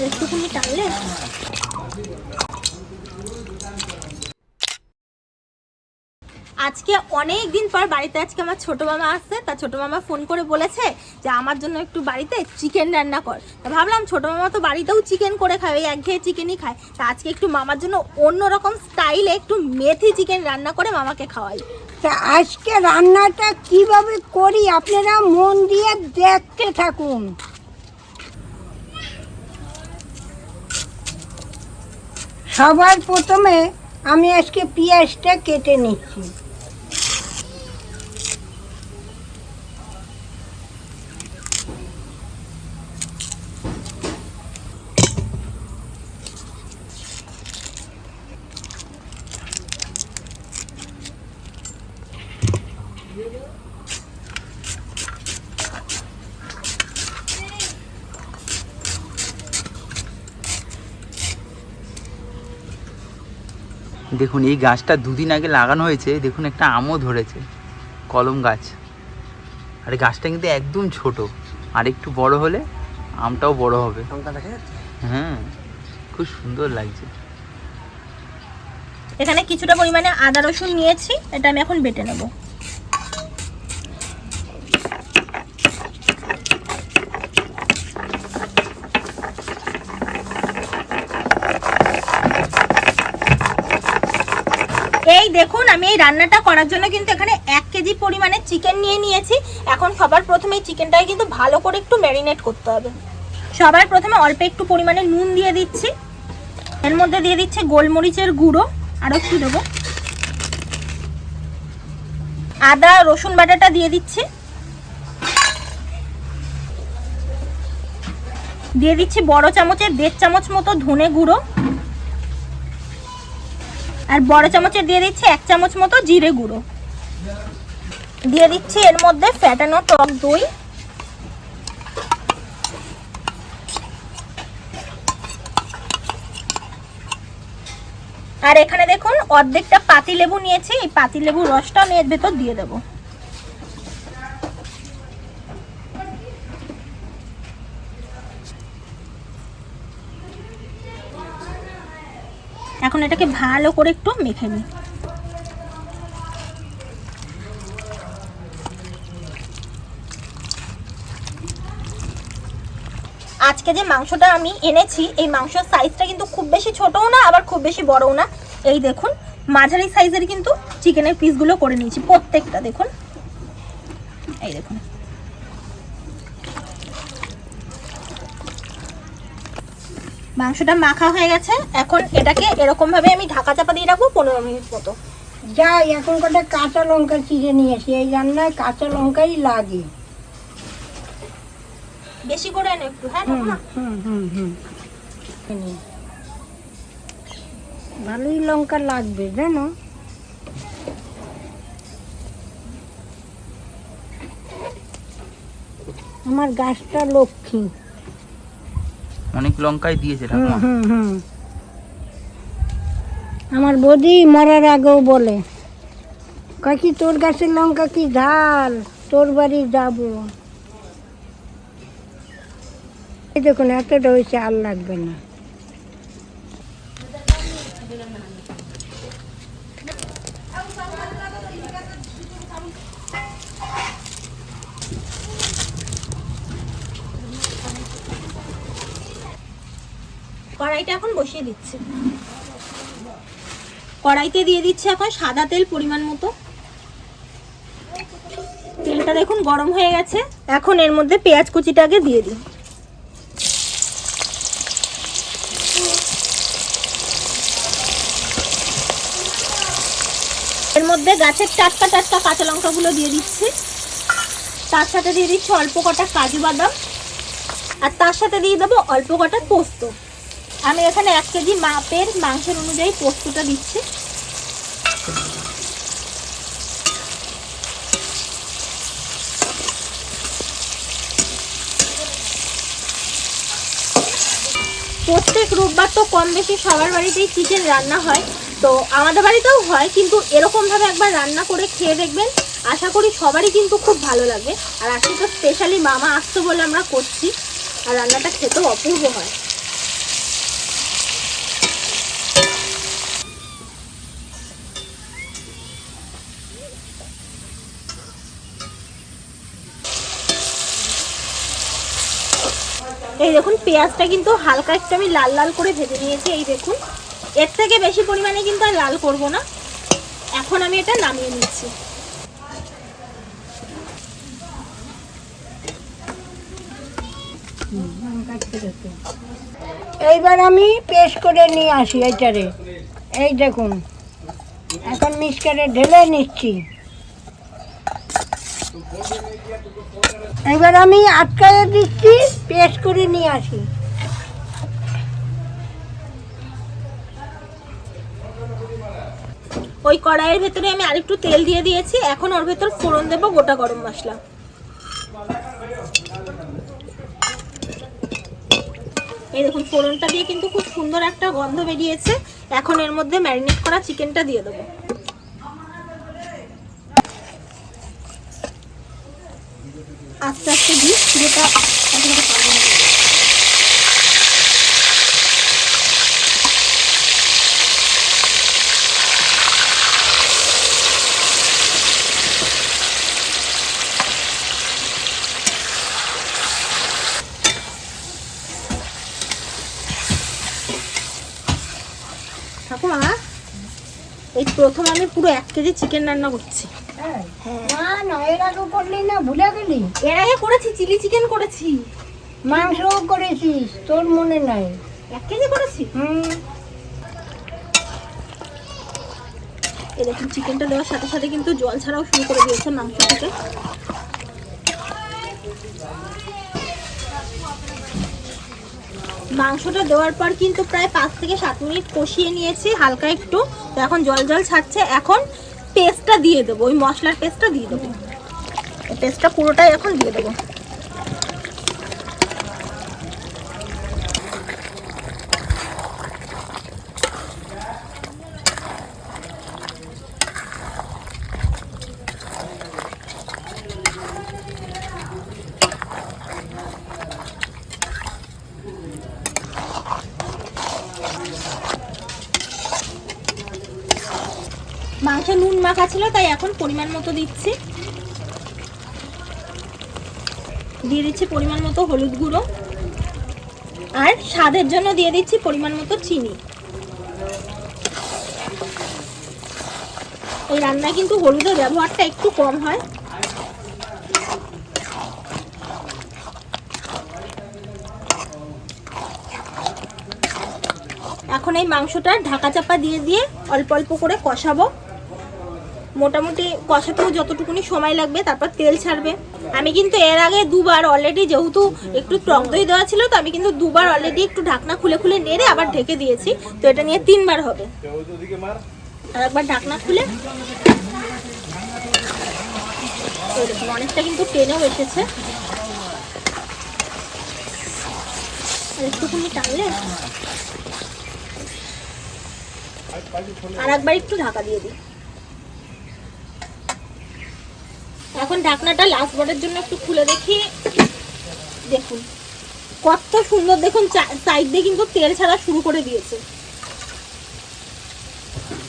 একটুখানি টানলে। আজকে অনেক দিন পর বাড়িতে আজকে আমার ছোট মামা আসছে। তা ছোট মামা ফোন করে বলেছে যে আমার জন্য একটু বাড়িতে চিকেন রান্না কর। তা ভাবলাম ছোট মামা তো বাড়িতেও চিকেন করে খায়, ওই একঘেয়ে চিকেনই খায়। তা আজকে একটু মামার জন্য অন্যরকম স্টাইলে একটু মেথি চিকেন রান্না করে মামাকে খাওয়াই। তা আজকে রান্নাটা কিভাবে করি আপনারা মন দিয়ে দেখতে থাকুন। সবার প্রথমে আমি আজকে পেঁয়াজটা কেটে নিচ্ছি। দেখুন এই গাছটা দুদিন আগে লাগানো হয়েছে, দেখুন একটা আমও ধরেছে, কলম গাছ। আর এই গাছটা কিন্তু একদম ছোট, আর একটু বড় হলে আমটাও বড় হবে। হ্যাঁ, খুব সুন্দর লাগছে। এখানে কিছুটা পরিমাণে আদা রসুন নিয়েছি, এটা আমি এখন বেটে নেব। এই দেখুন আমি এই রান্নাটা করার জন্য কিন্তু এখানে 1 কেজি পরিমাণে চিকেন নিয়ে নিয়েছি। এখন সবার প্রথমে এই চিকেনটাকে কিন্তু ভালো করে একটু ম্যারিনেট করতে হবে। সবার প্রথমে অল্প একটু পরিমাণে নুন দিয়ে দিচ্ছি, এর মধ্যে দিয়ে দিচ্ছি গোলমরিচের গুঁড়ো, আর একটু দেবো আদা রসুন বাটাটা দিয়ে দিচ্ছি, দিয়ে দিচ্ছি বড় চামচের 1.5 চামচ মতো ধনে গুঁড়ো, আর বড় চামচের দিয়ে দিচ্ছি 1 চামচ মতো জিরে গুঁড়ো, দিয়ে দিচ্ছি এর মধ্যে ফ্যাটানো টক দই, আর এখানে দেখুন অর্ধেকটা পাতিলেবু নিয়েছি, এই পাতিলেবুর রসটা আমি এর ভেতর দিয়ে দেব। এখন এটাকে ভালো করে একটু মেখে নিই। আজকে যে মাংসটা আমি এনেছি এই মাংসের সাইজটা কিন্তু খুব বেশি ছোটও না আবার খুব বেশি বড়ও না। এই দেখুন মাঝারি সাইজের কিন্তু চিকেনের পিসগুলো করে নিয়েছি প্রত্যেকটা। দেখুন এই দেখুন, মাংসটা মাখা হয়ে গেছে। এখন এটাকে এরকম ভাবে আমি ঢাকা চাপা দিয়ে রাখবো 15 মিনিট মতো। যাই এখন কটা কাঁচা লঙ্কা চিড়ে নিয়েছি, এই রান্নায় কাঁচা লঙ্কাই লাগে। বেশি করে এনে একটু। হ্যাঁ ভালোই লঙ্কা লাগবে জানো। আমার গাছটা লক্ষ্মী, অনেক লঙ্কাই দিয়েছে ঠাকুমা। আমার বৌদি মরার আগেও বলে কাকি তোর গাছের লঙ্কা কি ঝাল, তোর বাড়ি যাবো। এই দেখুন এতটা হয়েছে, আর লাগবে না। কড়াইটা এখন বসিয়ে দিচ্ছি। কড়াইতে দিয়ে দিচ্ছি এখন সাদা তেল পরিমাণ মতো। তেলটা দেখুন গরম হয়ে গেছে। এখন এর মধ্যে পেঁয়াজ কুচিটাকে দিয়ে দিই। এর মধ্যে গাছের টাটকা টাটকা কাঁচা লঙ্কাগুলো দিয়ে দিচ্ছি, তার সাথে দিয়ে দিচ্ছি অল্প কটা কাজু বাদাম, আর তার সাথে দিয়ে দেবো অল্প কটা পোস্ত। আমি এখানে 1 কেজি মাপের মাংসের অনুযায়ী পোস্তটা দিচ্ছি। প্রত্যেক রোববার তো কম বেশি সবার বাড়িতেই চিকেন রান্না হয়, তো আমাদের বাড়িতেও হয়, কিন্তু এরকমভাবে একবার রান্না করে খেয়ে দেখবেন, আশা করি সবারই কিন্তু খুব ভালো লাগে। আর আজকে তো স্পেশালি মামা আসতো বলে আমরা করছি, আর রান্নাটা খেতেও অপূর্ব হয়। এই দেখুন পেঁয়াজটা কিন্তু হালকা একটু আমি লাল লাল করে ভেজে নিয়েছি। এই দেখুন, এর থেকে বেশি পরিমাণে কিন্তু আর লাল করব না। এখন আমি এটা নামিয়ে নিচ্ছি। এইবার আমি পেস্ট করে নিয়ে আসি এইটারে। এই দেখুন, এখন মিক্সারে ঢেলে নিচ্ছি। এবার আমি আটকায় দিচ্ছি, পেস্ট করে নিয়ে আসি। ওই কড়াইয়ের ভেতরে আমি আরেকটু তেল দিয়ে দিয়েছি। এখন ওর ভেতর ফোড়ন দেবো গোটা গরম মশলা। এই দেখুন ফোড়নটা দিয়ে কিন্তু খুব সুন্দর একটা গন্ধ বেরিয়েছে। এখন এর মধ্যে ম্যারিনেট করা চিকেনটা দিয়ে দেবো। আস্তে আস্তে দিই, যেটা ঠাকুমা, এই প্রথম আমি পুরো 1 কেজি চিকেন রান্না করছি। না না, এর আগে করলি না, ভুলে গেলি? এর আগে করেছি, চিলি চিকেন করেছি, মাংসও করেছিস, তোর মনে নাই? 1 কেজি করেছি। এই দেখুন চিকেনটা দেওয়ার সাথে সাথে কিন্তু জল ছাড়াও শুরু করে দিয়েছে মাংস থেকে। মাংসটা দেওয়ার পর কিন্তু প্রায় 5 থেকে 7 মিনিট কষিয়ে নিয়েছি হালকা একটু। তো এখন জল জল ছাড়ছে। এখন পেস্টটা দিয়ে দেবো, ওই মশলার পেস্টটা দিয়ে দেবো। এই পেস্টটা পুরোটাই এখন দিয়ে দেবো। মাংসে নুন মাখা ছিল, তাই এখন পরিমাণ মতো দিচ্ছি। দিয়ে দিচ্ছি পরিমাণ মতো হলুদ গুঁড়ো, আর স্বাদের জন্য দিয়ে দিচ্ছি পরিমাণ মতো চিনি। এই রান্নায় কিন্তু হলুদের ব্যবহারটা একটু কম হয়। এখন এই মাংসটা ঢাকা চাপা দিয়ে দিয়ে অল্প অল্প করে কষাবো। মোটামুটি কষাতেও যতটুকুনি সময় লাগবে, তারপর তেল ছাড়বে। আমি কিন্তু এর আগে 2 বার অলরেডি, যেহেতু একটু টক দই দেওয়া ছিল, তো আমি কিন্তু 2 বার অলরেডি একটু ঢাকনা খুলে খুলে নেড়ে আবার ঢেকে দিয়েছি। তো এটা নিয়ে 3 বার হবে। আর একবার ঢাকনা খুলে দেখুন অনেকটা কিন্তু টেনেও এসেছে। আর একটুখানি টানলে আর একবার একটু ঢাকা দিয়ে দিই। এখন ঢাকনাটা লাস্ট বারের জন্য একটু খুলে দেখি। দেখুন কত সুন্দর, দেখুন সাইড দিয়ে কিন্তু তেল ছাড়া শুরু করে দিয়েছে।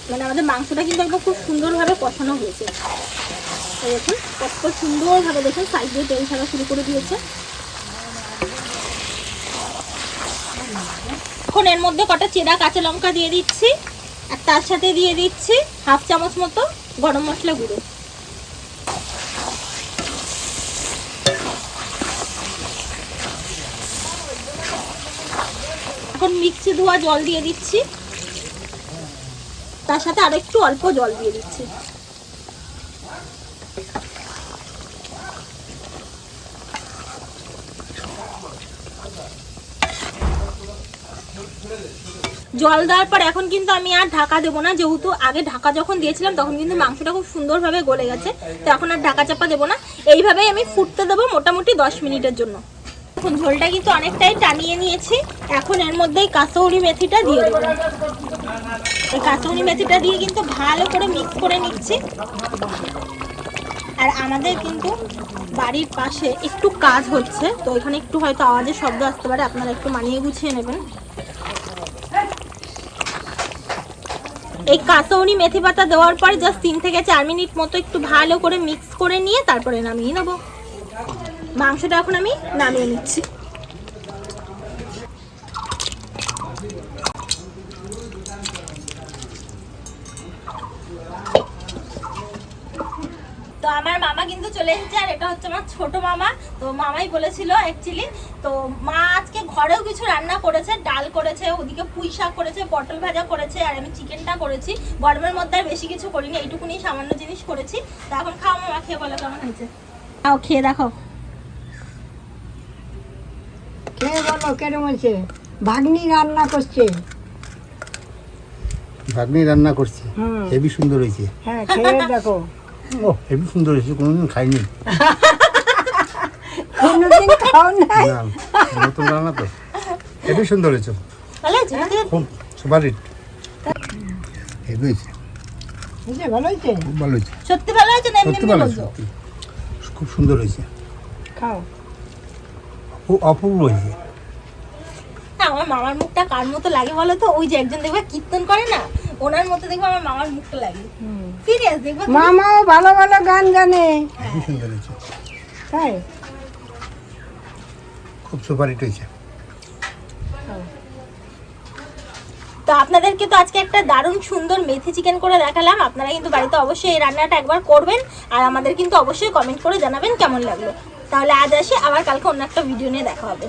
মানে আমাদের মাংসটা কিন্তু একদম খুব সুন্দরভাবে কষানো হয়েছে। দেখুন কত সুন্দরভাবে, দেখুন সাইড দিয়ে তেল ছাড়া শুরু করে দিয়েছে। এখন এর মধ্যে কটা চেরা কাঁচা লঙ্কা দিয়ে দিচ্ছি, আর তার সাথে দিয়ে দিচ্ছি 1/2 চামচ মতো গরম মশলা গুঁড়ো। এখন মিক্সি ধোয়া জল দিয়ে দিচ্ছি, তার সাথে আরো একটু অল্প জল দিয়ে দিচ্ছি। জল দেওয়ার পর এখন কিন্তু আমি আর ঢাকা দেবো না, যেহেতু আগে ঢাকা যখন দিয়েছিলাম তখন কিন্তু মাংসটা খুব সুন্দরভাবে গলে গেছে। তো এখন আর ঢাকা চাপা দেবো না, এইভাবেই আমি ফুটতে দেবো মোটামুটি 10 মিনিটের জন্য। এখন ঝোলটা কিন্তু অনেকটাই টানিয়ে নিয়েছি। এখন এর মধ্যে এই কাসৌরি মেথিটা দিয়ে দেবো। এই কাসৌরি মেথিটা দিয়ে কিন্তু ভালো করে মিক্স করে নিচ্ছি। আর আমাদের কিন্তু বাড়ির পাশে একটু কাজ হচ্ছে, তো এখানে একটু হয়তো আওয়াজের শব্দ আসতে পারে, আপনারা একটু মানিয়ে গুছিয়ে নেবেন। এই কাসৌরি মেথি পাতা দেওয়ার পর জাস্ট 3 থেকে 4 মিনিট মতো একটু ভালো করে মিক্স করে নিয়ে তারপরে নামিয়ে নেব। মাংসটা এখন আমি নামিয়ে নিচ্ছি। তো আমার মামা কিন্তু চলে এসেছে, আর এটা হচ্ছে আমার ছোট মামা। তো মামাই বলেছিল অ্যাকচুয়ালি, তো মা আজকে ঘরেও কিছু রান্না করেছে, ডাল করেছে, ওদিকে পুঁই শাক করেছে, পটল ভাজা করেছে, আর আমি চিকেনটা করেছি। গরমের মধ্যে আর বেশি কিছু করিনি, এইটুকুনি সামান্য জিনিস করেছি। তো এখন খাও মামা, খেয়ে বলো কেমন হয়েছে। খাও, খেয়ে দেখো। খেয়ে বলো কেরম হয়েছে। ভাগ্নি রান্না করছে। ভাগ্নি রান্না করছে, হুম। হেবি সুন্দর হয়েছে। হ্যাঁ খেয়ে দেখো। ও হেবি সুন্দর হয়েছে, কোনোদিন খাইনি। কোনোদিন খাও নাই? না, নতুন রান্না তো, হেবি সুন্দর হয়েছে, ভালো হয়েছে? খুব সুপার হিট। হেবি হয়েছে, বুঝলে ভালো হয়েছে? খুব ভালো হয়েছে, সত্যি ভালো হয়েছে না এমনি সত্যি এমনি ভালো হয়েছে, বলছো? সত্যি খুব সুন্দর হয়েছে, খাও। খুব অপূর্ব হয়েছে। হ্যাঁ, আমার মামার মুখটা কার মতো লাগে বলো তো? ওই যে একজন দেখবে কীর্তন করে না, ওনার মতো দেখবে আমার মামার মুখটা লাগে। সিরিয়াস দেখবে তুমি? মামাও ভালো ভালো গান জানে। হেবি সুন্দর হয়েছে, তাই? খুব সুপার হিট হয়েছে। তো আপনাদেরকে তো আজকে একটা দারুণ সুন্দর মেথি চিকেন করে দেখালাম। আপনারা কিন্তু বাড়িতে অবশ্যই এই রান্নাটা একবার করবেন, আর আমাদের কিন্তু অবশ্যই কমেন্ট করে জানাবেন কেমন লাগলো। তাহলে আজ আসি, আবার কালকে অন্য একটা ভিডিও নিয়ে দেখা হবে।